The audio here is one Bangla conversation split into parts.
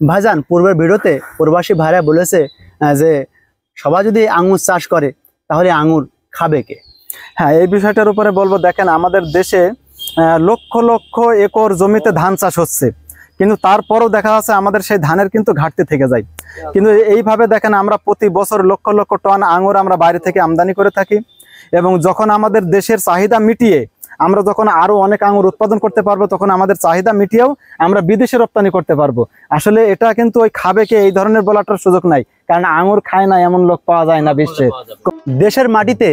ভাইজান পূর্বের ভিডিওতে প্রবাসী ভাইরা বলেছে যে সবাই যদি আঙ্গুর চাষ করে তাহলে আঙ্গুর খাবে কে? হ্যাঁ, এই বিষয়টার উপরে বলবো, দেখেন আমাদের দেশে লক্ষ লক্ষ একর জমিতে ধান চাষ হচ্ছে, কিন্তু তারপরও দেখা যাচ্ছে আমাদের সেই ধানের কিন্তু ঘাটতি থেকে যায়। কিন্তু এইভাবে দেখেন আমরা প্রতি বছর লক্ষ লক্ষ টন আঙ্গুর আমরা বাইরে থেকে আমদানি করে থাকি, এবং যখন আমাদের দেশের চাহিদা মিটিয়ে আমরা যখন আরো অনেক আঙ্গুর উৎপাদন করতে পারবো, তখন আমাদের চাহিদা মিটিয়েও আমরা বিদেশে রপ্তানি করতে পারবো। আসলে এটা কিন্তু ওই খাবে কে এই ধরনের বলাটার সুযোগ নাই, কারণ আঙ্গুর খায় না এমন লোক পাওয়া যায় না বিশ্বে। দেশের মাটিতে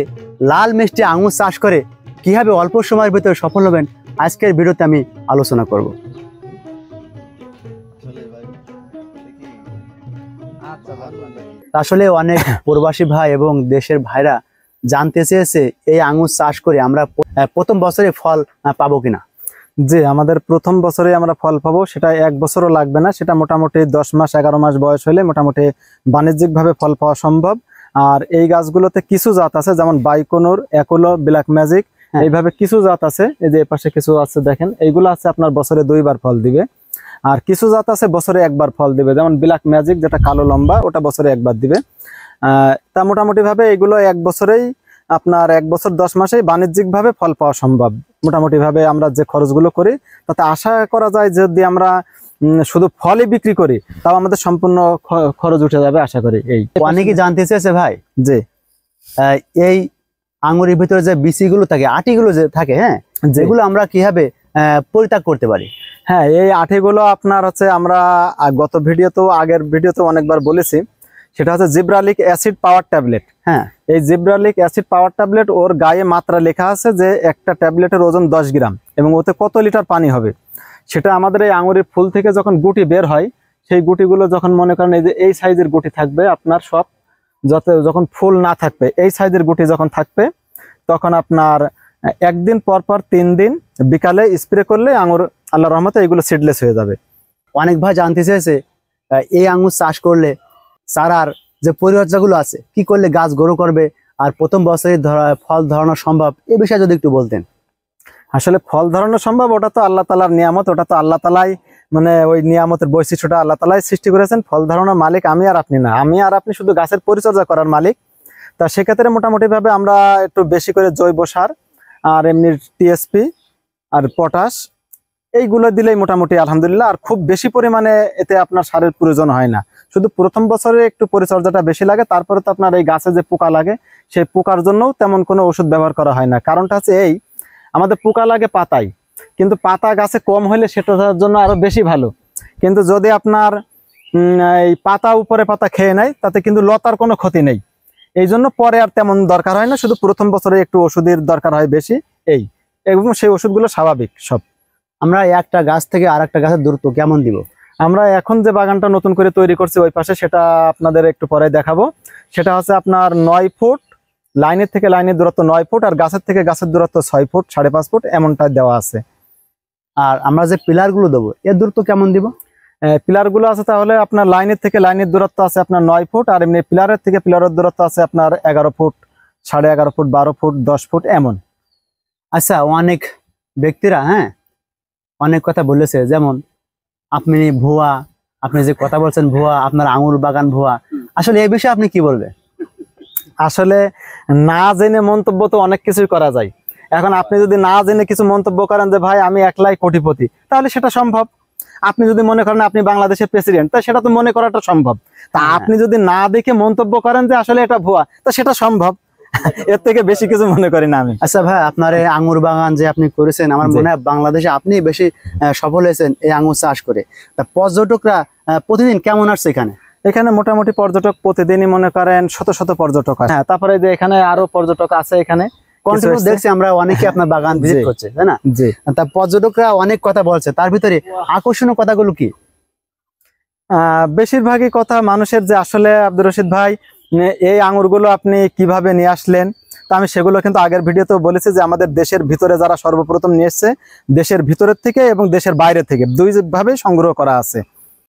লাল মিষ্টি আঙ্গুর চাষ করে কিভাবে অল্প সময়ের ভিতরে সফল হবেন আজকের ভিডিওতে আমি আলোচনা করব। আসলে অনেক প্রবাসী ভাই এবং দেশের ভাইরা জানতে চেয়েছে এই আঙ্গুর চাষ করে আমরা প্রথম বছরে ফল পাবো কিনা। যে আমাদের প্রথম বছরে আমরা ফল পাবো, সেটা এক বছরও লাগবে না, সেটা মোটামুটি 10 মাস 11 মাস বয়স হলে মোটামুটি বাণিজ্যিকভাবে ফল পাওয়া সম্ভব। আর এই গাছগুলোতে কিছু জাত আছে, যেমন বাইকোনোর, অ্যাকুলো, ব্ল্যাক ম্যাজিক, এইভাবে কিছু জাত আছে। এই যে পাশে কিছু আছে দেখেন, এইগুলো আছে আপনার বছরে 2 বার ফল দিবে। আর কিছু জাত আছে বছরে 1 বার ফল দিবে, যেমন ব্ল্যাক ম্যাজিক যেটা কালো লম্বা, ওটা বছরে 1 বার দিবে। তা মোটামুটি ভাবে এগুলো 1 বছরেই আপনার 1 বছর 10 মাসেই বাণিজ্যিক ভাবে ফল পাওয়া সম্ভব। মোটামুটি ভাবে আমরা যে খরচগুলো করি তাতে আশা করা যায় যদি আমরা শুধু ফলই বিক্রি করি তাও আমাদের সম্পূর্ণ খরচ উঠে যাবে আশা করি। এই অনেকেই জানতে চেয়েছে ভাই যে এই আঙুরের ভিতরে যে বিচিগুলো থাকে, আটিগুলো যে থাকে, হ্যাঁ, যেগুলো আমরা কিভাবে পরিত্যাগ করতে পারি? হ্যাঁ, এই আটিগুলো আপনার হচ্ছে আমরা গত ভিডিওতেও আগের ভিডিওতে অনেকবার বলেছি, সেটা হচ্ছে জিব্রালিক অ্যাসিড পাওয়ার ট্যাবলেট। হ্যাঁ, এই জিব্রালিক অ্যাসিড পাওয়ার ট্যাবলেট, ওর গায়ে মাত্রা লেখা আছে যে একটা ট্যাবলেটের ওজন 10 গ্রাম এবং ওতে কত লিটার পানি হবে। সেটা আমাদের এই আঙুরের ফুল থেকে যখন গুটি বের হয়, সেই গুটিগুলো যখন মনে করেন এই যে এই সাইজের গুটি থাকবে আপনার সব, যখন ফুল না থাকবে এই সাইজের গুটি যখন থাকবে, তখন আপনার একদিন পর পর 3 দিন বিকালে স্প্রে করলে আঙুর আল্লাহর রহমতে এগুলো সিডলেস হয়ে যাবে। অনেক ভাই জানতে চেয়েছে এই আঙুর চাষ করলে চারার যে পরিচর্যাগুলো আছে, কি করলে গাছ গ্রো করবে আর প্রথম বছরে ফল ধরানো সম্ভব, এই বিষয়ে যদি একটু বলতেন। আসলে ফল ধরানো সম্ভব, ওটা তো আল্লাহ তাআলার নিয়ামত, ওটা তো আল্লাহ তাআলাই মানে ওই নিয়ামতের বৈশিষ্ট্যটা আল্লাহ তাআলাই সৃষ্টি করেছেন। ফল ধরানোর মালিক আমি আর আপনি না, আমি আর আপনি শুধু গাছের পরিচর্যা করার মালিক। তা সেক্ষেত্রে মোটামুটি ভাবে আমরা একটু বেশি করে জৈব সার আর এমনি টিএসপি আর পটাশ এইগুলো দিলেই মোটামুটি আলহামদুলিল্লাহ, আর খুব বেশি পরিমাণে এতে আপনার সারের প্রয়োজন হয় না। শুধু প্রথম বছরে একটু পরিচর্যাটা বেশি লাগে, তারপরে তো আপনার এই গাছে যে পোকা লাগে সেই পোকার জন্য তেমন কোনো ওষুধ ব্যবহার করা হয় না। কারণটা হচ্ছে এই, আমাদের পোকা লাগে পাতায়, কিন্তু পাতা গাছে কম হলে সেটার জন্য আরো বেশি ভালো। কিন্তু যদি আপনার এই পাতা উপরে পাতা খেয়ে নেয় তাতে কিন্তু লতার কোনো ক্ষতি নেই, এই জন্য পরে আর তেমন দরকার হয় না, শুধু প্রথম বছরে একটু ওষুধের দরকার হয় বেশি। এই এবং সেই ওষুধগুলো স্বাভাবিক সব। আমরা একটা গাছ থেকে আর একটা গাছের দূরত্ব কেমন দিব? আমরা এখন যে বাগানটা নতুন করে তৈরি করছি ওই পাশে, সেটা আপনাদের একটু পরে দেখাবো। সেটা হচ্ছে আপনার 9 ফুট, লাইনের থেকে লাইনের দূরত্ব 9 ফুট, আর গাছের থেকে গাছের দূরত্ব 6 ফুট 5.5 ফুট এমনটা দেওয়া আছে। আর আমরা যে পিলারগুলো দেবো এর দূরত্ব কেমন দিব? পিলারগুলো আছে তাহলে আপনার লাইনের থেকে লাইনের দূরত্ব আছে আপনার 9 ফুট, আর এমনি পিলারের থেকে পিলারের দূরত্ব আছে আপনার 11 ফুট 11.5 ফুট 12 ফুট 10 ফুট এমন। আচ্ছা, অনেক ব্যক্তিরা অনেক কথা বলেছে, যেমন আপনি ভুয়া, আপনি যে কথা বলছেন ভুয়া, আপনার আঙুর বাগান ভুয়া, আসলে এই বিষয়ে আপনি কি বলবেন? আসলে না জেনে মন্তব্য তো অনেক কিছুই করা যায়। এখন আপনি যদি না জেনে কিছু মন্তব্য করেন যে ভাই আমি একলাই কোটিপতি, তাহলে সেটা সম্ভব। আপনি যদি মনে করেন আপনি বাংলাদেশের প্রেসিডেন্ট, তা সেটা তো মনে করাটা সম্ভব। তা আপনি যদি না দেখে মন্তব্য করেন যে আসলে এটা ভুয়া, তা সেটা সম্ভব। এর থেকে বেশি কিছু মনে করি না আমি। আচ্ছা ভাই, আপনার এই আঙুর বাগান যে আপনি করেছেন, আমার মনে হয় বাংলাদেশে আপনি বেশি সফল হয়েছেন এই আঙুর চাষ করে। তা পর্যটকরা প্রতিদিন কেমন আসছে এখানে? এখানে মোটামুটি পর্যটক প্রতিদিনই মনে করেন শত শত পর্যটক হয়। হ্যাঁ, তারপরে যে এখানে আরো পর্যটক আছে, এখানে কন্টিনিউ দেখছি আমরা অনেকে আপনার বাগান ভিজিট করছে, তাই না? জি। তা পর্যটকরা অনেক কথা বলছে, তার ভিতরে আকর্ষণীয় কথাগুলো কি? বেশিরভাগই কথা মানুষের যে আসলে আব্দুর রশিদ ভাই এই আঙুরগুলো আপনি কিভাবে নিয়ে আসলেন, তা আমি সেগুলো কিন্তু আগের ভিডিওতেও বলেছি যে আমাদের দেশের ভিতরে যারা সর্বপ্রথম নিয়ে এসছে, দেশের ভিতরের থেকে এবং দেশের বাইরে থেকে 2 ভাবে সংগ্রহ করা আছে।